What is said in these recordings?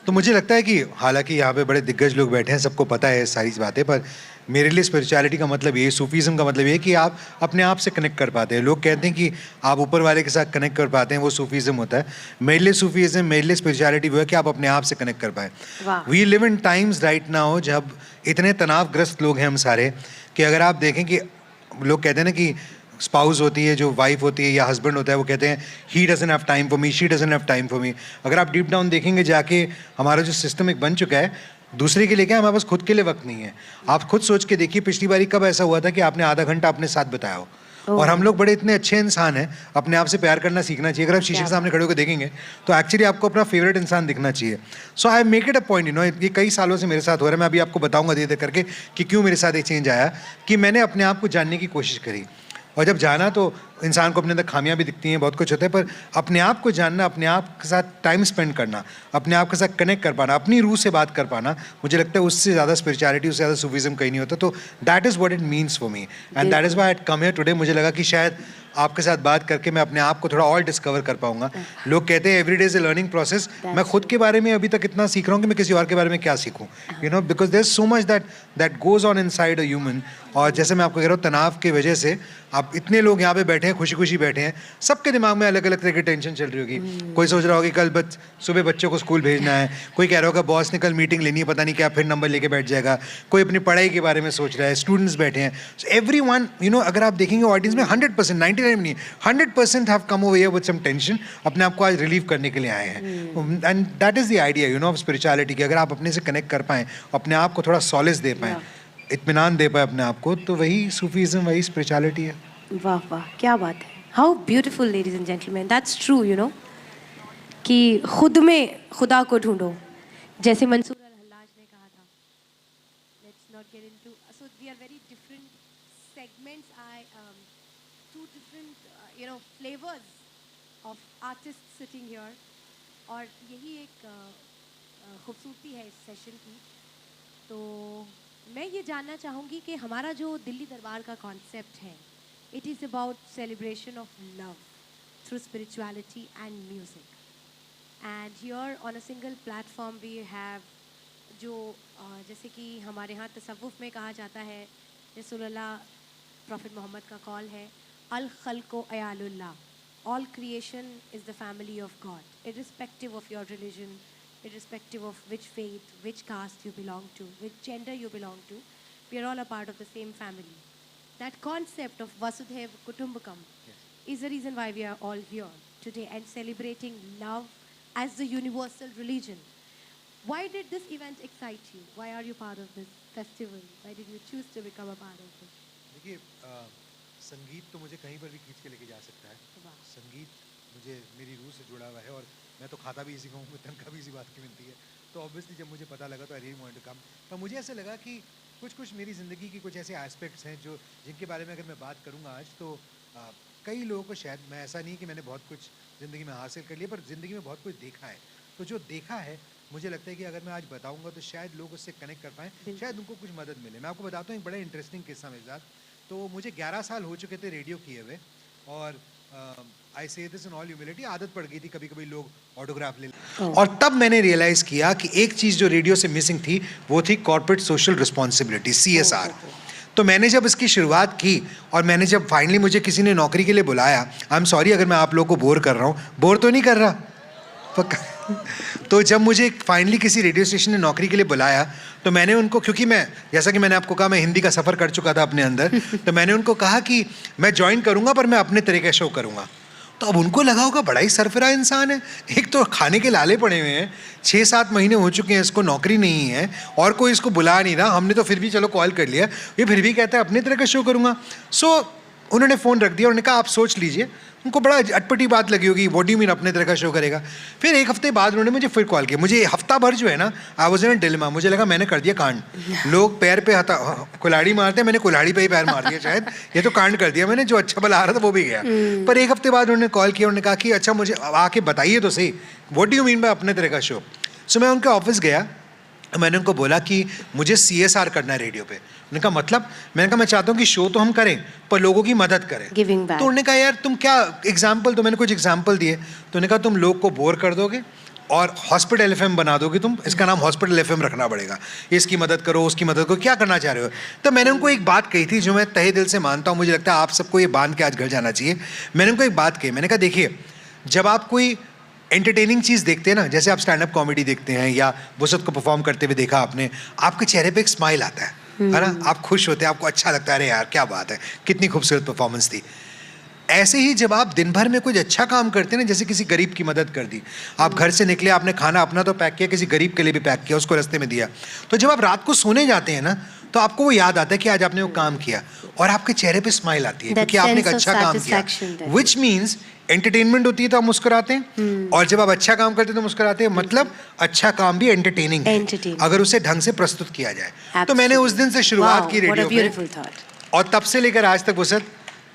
तो मुझे लगता है कि हालांकि यहाँ पे बड़े दिग्गज लोग बैठे हैं, सबको पता है सारी बातें, पर मेरे लिए स्पिरिचुअलिटी का मतलब ये, सूफीज़म का मतलब ये है कि आप अपने आप से कनेक्ट कर पाते हैं। लोग कहते हैं कि आप ऊपर वाले के साथ कनेक्ट कर पाते हैं, वो सूफीज़म होता है। मेरे लिए सूफीज़म, मेरे लिए स्पिरिचुअलिटी वो है कि आप अपने आप से कनेक्ट कर पाएँ। We live in times right now जब इतने तनावग्रस्त लोग हैं हम सारे, कि अगर आप देखें कि लोग कहते हैं ना कि स्पाउस होती है, जो वाइफ होती है या हस्बैंड होता है, वो कहते हैं he doesn't have time for me, she doesn't have time for me. अगर आप डीप डाउन देखेंगे जाके, हमारा जो सिस्टम एक बन चुका है, दूसरे के लिए क्या, हमारे पास खुद के लिए वक्त नहीं है। आप खुद सोच के देखिए, पिछली बारी कब ऐसा हुआ था कि आपने आधा घंटा अपने साथ बिताया हो। और हम लोग बड़े इतने अच्छे इंसान हैं, अपने आप से प्यार करना सीखना चाहिए। अगर आप शीशे के सामने खड़े होकर देखेंगे तो एक्चुअली आपको अपना फेवरेट इंसान दिखना चाहिए। So I make it a point, you know, ये कई सालों से मेरे साथ हो रहा है। मैं अभी आपको बताऊंगा धीरे धीरे करके कि क्यों मेरे साथ ये चेंज आया, कि मैंने अपने आप को जानने की कोशिश करी। और जब जाना तो इंसान को अपने अंदर खामियां भी दिखती हैं, बहुत कुछ होता है, पर अपने आप को जानना, अपने आप के साथ टाइम स्पेंड करना, अपने आप के साथ कनेक्ट कर पाना, अपनी रूह से बात कर पाना, मुझे लगता है उससे ज़्यादा स्पिरिचुअलिटी, उससे ज़्यादा सूफीज़म कहीं नहीं होता। तो that is what it means for me, and that is why I had come here today. मुझे लगा कि शायद आपके साथ बात करके मैं अपने आप को थोड़ा और डिस्कवर कर पाऊंगा। लोग कहते हैं every day is a learning process. मैं खुद के बारे में अभी तक इतना सीख रहा हूँ कि मैं किसी और के बारे में क्या सीखूं, you know, because there is so much that goes on inside a human. और जैसे मैं आपको कह रहा हूँ, तनाव की वजह से आप इतने लोग यहाँ पे बैठे हैं, खुशी खुशी बैठे हैं, सबके दिमाग में अलग अलग तरह की टेंशन चल रही होगी। कोई सोच रहा होगा कि कल सुबह बच्चों को स्कूल भेजना है, कोई कह रहा होगा बॉस ने कल मीटिंग लेनी है, पता नहीं क्या, फिर नंबर लेके बैठ जाएगा, कोई अपनी पढ़ाई के बारे में सोच रहा है, स्टूडेंट्स बैठे हैं। एवरी वन, यू नो, अगर आप देखेंगे ऑडियंस में 100%, 99 नहीं, 100% have come over here with some tension, अपने आप को आज रिलीव करने के लिए आए हैं। And that is the idea, you know, of spirituality, कि अगर आप अपने से कनेक्ट कर पाएँ, अपने आप को थोड़ा सॉलेस दे पाएँ, इत्मीनान दे पाए अपने आप को, तो वही सूफीज़म, वही स्पिरिचुअलिटी है। वाह वाह, क्या बात है। How beautiful ladies and gentleman, that's true, you know, कि खुद में खुदा को ढूंढो, जैसे मंसूर अल हल्लाज ने कहा था। Let's not get into, so we are very different segments, I two different, you know, flavours of artist sitting here, और यही एक खूबसूरती है इस सेशन की। तो मैं ये जानना चाहूँगी कि हमारा जो दिल्ली दरबार का कॉन्सेप्ट है, it is about celebration of love through spirituality and music, and here on a single platform we have जो जैसे कि हमारे यहाँ तसव्वुफ़ में कहा जाता है, रसूलुल्लाह प्रॉफिट मोहम्मद का कॉल है, अल खल्को अयालुल्लाह, all creation is the family of God, irrespective of your religion, irrespective of which faith, which caste you belong to, which gender you belong to, we are all a part of the same family. That concept of Vasudhaiva Kutumbakam is the reason why we are all here today and celebrating love as the universal religion. Why did this event excite you? Why are you part of this festival? Why did you choose to become a part of this? देखिए, संगीत तो मुझे कहीं पर भी खींच के लेके जा सकता है। संगीत मुझे मेरी रूह से जुड़ा हुआ है, और मैं तो खाता भी इसी का हूँ, तनख्वाह भी इसी बात की मिलती है। तो ऑब्वियसली जब मुझे पता लगा तो I really want to come. पर मुझे ऐसा लगा कि कुछ मेरी ज़िंदगी की कुछ ऐसे एस्पेक्ट्स हैं जो, जिनके बारे में अगर मैं बात करूँगा आज, तो कई लोगों को शायद, मैं ऐसा नहीं कि मैंने बहुत कुछ ज़िंदगी में हासिल कर लिया, पर ज़िंदगी में बहुत कुछ देखा है। तो जो देखा है, मुझे लगता है कि अगर मैं आज बताऊँगा तो शायद लोग उससे कनेक्ट कर पाएँ, शायद उनको कुछ मदद मिले। मैं आपको बताता हूँ एक बड़ा इंटरेस्टिंग किस्सा मेरे साथ। तो मुझे 11 साल हो चुके थे रेडियो किए हुए, और आई से दिस इन ऑल ह्यूमिलिटी, आदत पड़ गई थी कभी कभी लोग ऑटोग्राफ ले। और तब मैंने रियलाइज़ किया कि एक चीज़ जो रेडियो से मिसिंग थी, वो थी कॉर्पोरेट सोशल रिस्पॉन्सिबिलिटी, CSR। तो मैंने जब इसकी शुरुआत की, और मैंने जब फाइनली मुझे किसी ने नौकरी के लिए बुलाया, आई एम सॉरी अगर मैं आप लोगों को बोर कर रहा हूँ, बोर तो नहीं कर रहा पक्का। तो जब मुझे फाइनली किसी रेडियो स्टेशन ने नौकरी के लिए बुलाया, तो मैंने उनको, क्योंकि मैं, जैसा कि मैंने आपको कहा, मैं हिंदी का सफ़र कर चुका था अपने अंदर, तो मैंने उनको कहा कि मैं ज्वाइन करूँगा, पर मैं अपने तरीके शो करूँगा। तो अब उनको लगा होगा बड़ा ही सरफरा इंसान है, एक तो खाने के लाले पड़े हुए हैं, 6-7 महीने हो चुके हैं, इसको नौकरी नहीं है और कोई इसको बुला नहीं रहा, हमने तो फिर भी चलो कॉल कर लिया, ये फिर भी कहता है अपने तरह का शो करूँगा। सो उन्होंने फ़ोन रख दिया, उन्होंने कहा आप सोच लीजिए। उनको बड़ा अटपटी बात लगी होगी, व्हाट डू यू मीन अपने तरह का शो करेगा। फिर एक हफ्ते बाद उन्होंने मुझे फिर कॉल किया। मुझे हफ्ता भर जो है ना, I was in a dilemma, मुझे लगा मैंने कर दिया कांड। लोग पैर पे कुल्हाड़ी मारते हैं, मैंने कुल्हाड़ी पे ही पैर मार दिया, शायद ये तो कांड कर दिया मैंने, जो अच्छा भला आ रहा था वो भी गया। पर एक हफ्ते बाद उन्होंने कॉल किया, उन्होंने कहा कि अच्छा मुझे आके बताइए तो सही, what do you mean by अपने तरह का शो। सो मैं उनके ऑफिस गया, मैंने उनको बोला कि मुझे CSR करना है रेडियो पे। उन्होंने कहा मतलब? मैंने कहा मैं चाहता हूँ कि शो तो हम करें पर लोगों की मदद करें। तो उन्होंने कहा यार तुम क्या एग्जाम्पल, तो मैंने कुछ एग्जाम्पल दिए। तो उन्होंने कहा तुम लोग को बोर कर दोगे, और हॉस्पिटल एफएम बना दोगे तुम, इसका नाम हॉस्पिटल एफएम रखना पड़ेगा, इसकी मदद करो, उसकी मदद करो, क्या करना चाह रहे हो? तो मैंने उनको एक बात कही थी जो मैं तहे दिल से मानता हूँ, मुझे लगता है आप सबको ये बांध के आज घर जाना चाहिए। मैंने उनको एक बात कही, मैंने कहा देखिए, जब आप कोई एंटरटेनिंग चीज़ देखते हैं ना, जैसे आप स्टैंड अप कॉमेडी देखते हैं या वसत को परफॉर्म करते हुए देखा आपने, आपके चेहरे पे एक स्माइल आता है ना, आप खुश होते हैं, आपको अच्छा लगता है, अरे यार क्या बात है, कितनी खूबसूरत परफॉर्मेंस थी। ऐसे ही जब आप दिन भर में कुछ अच्छा काम करते हैं ना, जैसे किसी गरीब की मदद कर दी, आप घर से निकले, आपने खाना अपना तो पैक किया, किसी गरीब के लिए भी पैक किया, उसको रास्ते में दिया, तो जब आप रात को सोने जाते हैं ना, तो आपको वो याद आता है कि आज आपने वो काम किया और आपके चेहरे पे स्माइल आती है क्योंकि आपने एक अच्छा काम किया, विच मीन्स एंटरटेनमेंट होती है तो आप मुस्कुराते हैं, और जब आप अच्छा काम करते हैं तो मुस्कुराते हैं, मतलब अच्छा काम भी एंटरटेनिंग है अगर उसे ढंग से प्रस्तुत किया जाए। तो मैंने उस दिन से शुरुआत की रेडियो पे, और तब से लेकर आज तक वसत,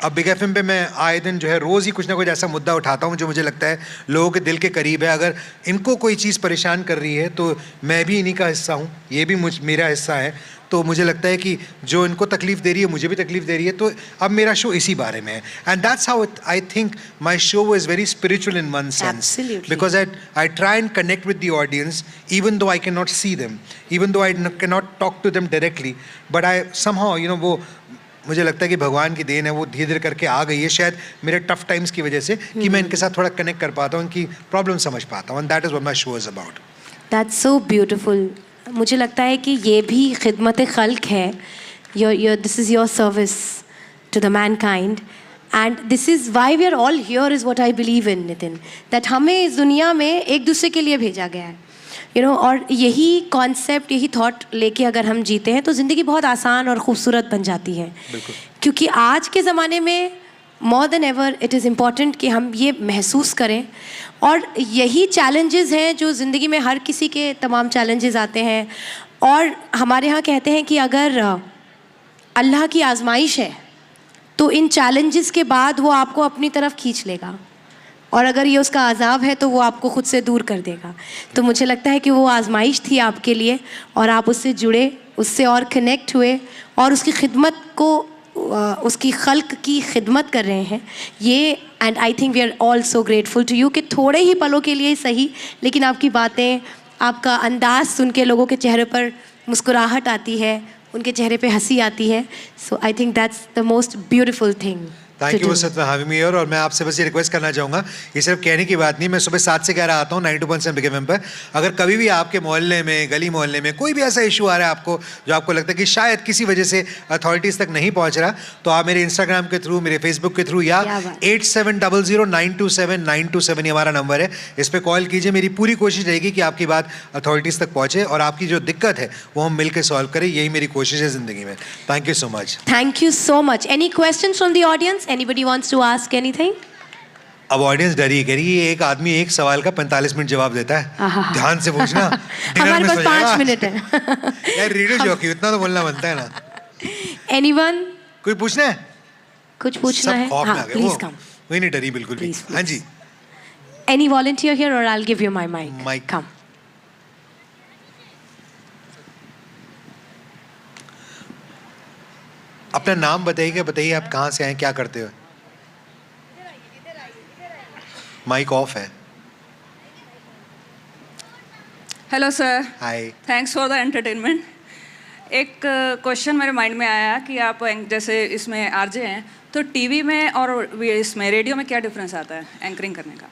अब बिग एफएम पे मैं आए दिन जो है रोज़ ही कुछ ना कुछ ऐसा मुद्दा उठाता हूँ जो मुझे लगता है लोगों के दिल के करीब है। अगर इनको कोई चीज़ परेशान कर रही है तो मैं भी इन्हीं का हिस्सा हूँ, ये भी मेरा हिस्सा है, तो मुझे लगता है कि जो इनको तकलीफ दे रही है मुझे भी तकलीफ दे रही है, तो अब मेरा शो इसी बारे में है। And that's how I think my show is very spiritual in one sense, because I try and connect with the audience even though I can not see them, even though I can not talk to them directly, but I somehow you know, वो मुझे लगता है कि भगवान की then है, वो धीरे धीरे करके आ गई है, शायद मेरे टफ टाइम्स की वजह से, कि मैं इनके साथ थोड़ा कनेक्ट कर पाता हूँ, इनकी प्रॉब्लम समझ पाता हूँ, and that is what my show is about. That's so beautiful. मुझे लगता है कि ये भी खिदमत खल्क है, this is your service to the mankind, and this is why we are all here, is what I believe in Nitin, that हमें इस दुनिया में एक दूसरे के लिए भेजा गया है, यू नो, और यही कॉन्सेप्ट, यही थॉट लेके अगर हम जीते हैं तो ज़िंदगी बहुत आसान और ख़ूबसूरत बन जाती है। क्योंकि आज के ज़माने में more than ever it is important कि हम ये महसूस करें, और यही चैलेंजेस हैं जो ज़िंदगी में हर किसी के तमाम चैलेंजेस आते हैं, और हमारे यहाँ कहते हैं कि अगर अल्लाह की आजमाइश है तो इन चैलेंजेस के बाद वो आपको अपनी तरफ खींच लेगा, और अगर ये उसका अज़ाब है तो वो आपको ख़ुद से दूर कर देगा। तो मुझे लगता है कि वो आजमाइश थी आपके लिए, और आप उससे जुड़े, उससे और कनेक्ट हुए, और उसकी खिदमत को, उसकी खल्क की खिदमत कर रहे हैं ये, and I think we are all so grateful to you कि थोड़े ही पलों के लिए ही सही, लेकिन आपकी बातें, आपका अंदाज़ सुन के लोगों के चेहरे पर मुस्कुराहट आती है, उनके चेहरे पे हंसी आती है। So I think that's the most beautiful thing. Thank you वसत फॉर हैविंग मी हियर। और मैं आपसे बस ये रिक्वेस्ट करना चाहूँगा, ये सिर्फ कहने की बात नहीं, मैं सुबह 7 से 11 आता हूँ 92.7 बिग एफएम पर। अगर कभी भी आपके मोहल्ले में, गली मोहल्ले में कोई भी ऐसा इशू आ रहा है आपको, जो आपको लगता है कि शायद किसी वजह से अथॉरिटीज़ तक नहीं पहुँच रहा, तो आप मेरे इंस्टाग्राम के थ्रू, मेरे फेसबुक के थ्रू, या 8700927927 ये हमारा नंबर है, इस पर कॉल कीजिए। मेरी पूरी कोशिश रहेगी कि आपकी बात अथॉरिटीज़ तक पहुँचे और आपकी जो दिक्कत है वो हम मिलकर सॉल्व करें, यही मेरी कोशिश है ज़िंदगी में। Thank you so much. Thank you so much. Any question from the audience? Anybody wants to ask anything? अब ऑडियंस डरी कह रही है, एक आदमी एक सवाल का 45 मिनट जवाब देता है, ध्यान से पूछना। हमारे पास 5 मिनट है। यार रेडियो जॉकी, उतना तो बोलना बनता है ना। Anyone? कोई पूछना है? कुछ पूछना है? हाँ, please come. कोई नहीं डरी बिल्कुल भी। हाँ जी। Any volunteer here or I'll give you my mic. Mic. Come. अपना नाम बताइए आप कहाँ से आए, क्या करते हो? माइक ऑफ है। Hello sir. Hi. Thanks for the entertainment. एक क्वेश्चन मेरे माइंड में आया कि आप जैसे इसमें आरजे हैं, तो टीवी में और इसमें रेडियो में क्या डिफरेंस आता है एंकरिंग करने का?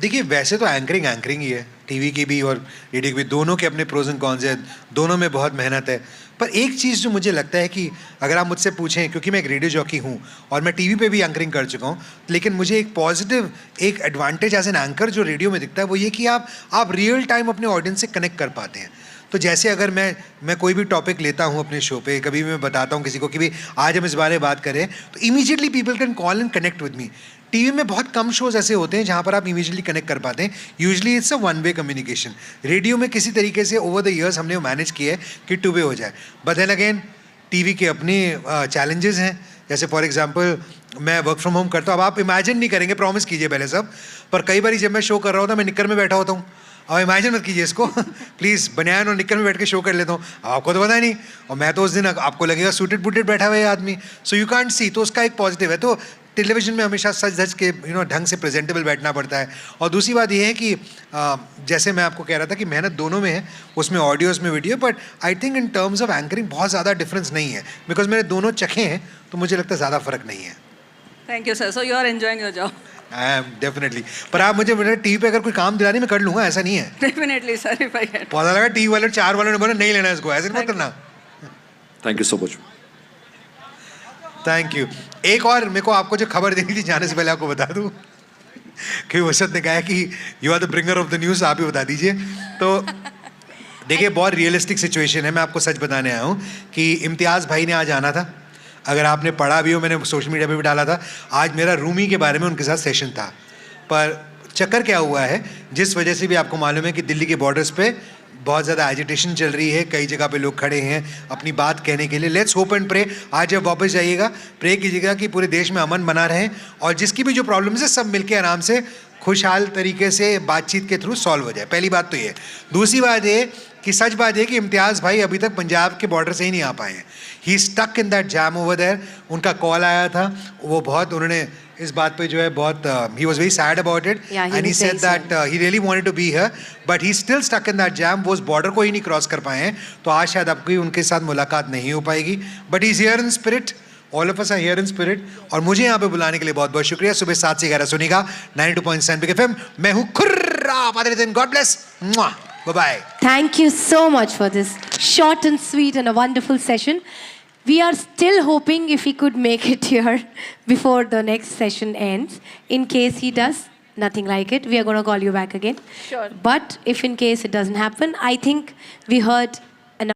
देखिए वैसे तो एंकरिंग ही है, टीवी की भी और रेडियो की भी, दोनों के अपने प्रोज एंड कॉन्स हैं, दोनों में बहुत मेहनत है। पर एक चीज़ जो मुझे लगता है कि अगर आप मुझसे पूछें, क्योंकि मैं एक रेडियो जॉकी हूँ और मैं टीवी पे भी एंकरिंग कर चुका हूँ, लेकिन मुझे एक पॉजिटिव, एक एडवांटेज एज एन एंकर जो रेडियो में दिखता है वो ये कि आप रियल टाइम अपने ऑडियंस से कनेक्ट कर पाते हैं। तो जैसे अगर मैं कोई भी टॉपिक लेता हूँ अपने शो पे, कभी भी मैं बताता हूँ किसी को कि भाई आज हम इस बारे में बात करें, तो immediately people can call and connect with me. TV में बहुत कम शोज ऐसे होते हैं जहाँ पर आप इमीडिएटली कनेक्ट कर पाते हैं, usually it's a one way communication. Radio में किसी तरीके से ओवर द ईयर्स हमने मैनेज किया है कि टू वे हो जाए, बट देन अगेन टीवी के अपने चैलेंजेस हैं। जैसे फॉर एग्जांपल मैं वर्क फ्रॉम होम करता हूँ, अब आप इमेजिन नहीं करेंगे, प्रॉमिस कीजिए पहले सब, पर कई बार जब मैं शो कर रहा होता हूँ मैं निक्कर में बैठा होता हूँ। अब इमेजिन मत कीजिए इसको प्लीज़, बनियान और निक्कर में बैठ के शो कर लेता हूँ, आपको तो पता नहीं, और मैं तो उस दिन आपको लगेगा सूटेड बूटेड बैठा हुआ है आदमी, सो यू कांट सी। तो उसका एक पॉजिटिव है। तो टेलीविजन में हमेशा सच धज के ढंग से प्रेजेंटेबल बैठना पड़ता है। और दूसरी बात ये है कि जैसे मैं आपको कह रहा था कि मेहनत दोनों में है, उसमें ऑडियो उसमें video, but I think in terms of anchoring बहुत ज़्यादा डिफरेंस नहीं है, बिकॉज मैंने दोनों चखे हैं, तो मुझे लगता है ज़्यादा फर्क नहीं है। Thank you sir, so you are enjoying your job. I am definitely, पर आप मुझे टीवी पे अगर कोई काम दिलाने में कर लूँगा, ऐसा नहीं है। Definitely sir, if I get. पता लगा टीवी वाले 4 वालों ने बोला नहीं लेना इसको, ऐसे नहीं करना। Thank you so much. Thank you. एक और मेरे को आपको जो खबर देनी थी जाने से पहले आपको बता दूं कि वसंत ने कहा कि you are the bringer of the news, आप ही बता दीजिए। तो देखिए बहुत रियलिस्टिक सिचुएशन है, मैं आपको सच बताने आया हूँ कि इम्तियाज़ भाई ने आज आना था। अगर आपने पढ़ा भी हो, मैंने सोशल मीडिया पे भी डाला था, आज मेरा रूमी के बारे में उनके साथ सेशन था। पर चक्कर क्या हुआ है, जिस वजह से भी आपको मालूम है कि दिल्ली के बॉर्डर्स पे बहुत ज़्यादा एजिटेशन चल रही है, कई जगह पे लोग खड़े हैं अपनी बात कहने के लिए। लेट्स होप एंड प्रे, आज जब वापस जाइएगा प्रे कीजिएगा कि पूरे देश में अमन बना रहे और जिसकी भी जो प्रॉब्लम्स है सब मिलके आराम से खुशहाल तरीके से बातचीत के थ्रू सॉल्व हो जाए। पहली बात तो ये। दूसरी बात ये कि सच बात है कि इम्तियाज़ भाई अभी तक पंजाब के बॉर्डर से ही नहीं आ पाए हैं। He stuck in that jam over there. उनका कॉल आया था, वो बहुत उन्होंने इस बात पे जो है बहुत ही was very sad about it and he said that he really wanted to be here but he still stuck in that jam. वो उस बॉर्डर को ही नहीं क्रॉस कर पाए हैं, तो आज शायद आपकी उनके साथ मुलाकात नहीं हो पाएगी, but he is here in spirit. All of us are here in spirit. और मुझे यहाँ पे बुलाने के लिए बहुत बहुत शुक्रिया। सुबह 7 से 11 सुनिएगा 92.7 बिग एफएम। मैं हूँ खुर्रा पादरीदन। God bless, bye bye. Thank you so much for this short and sweet and a wonderful session. We are still hoping if he could make it here before the next session ends. In case he does, nothing like it, we are going to call you back again. Sure. But if in case it doesn't happen, I think we heard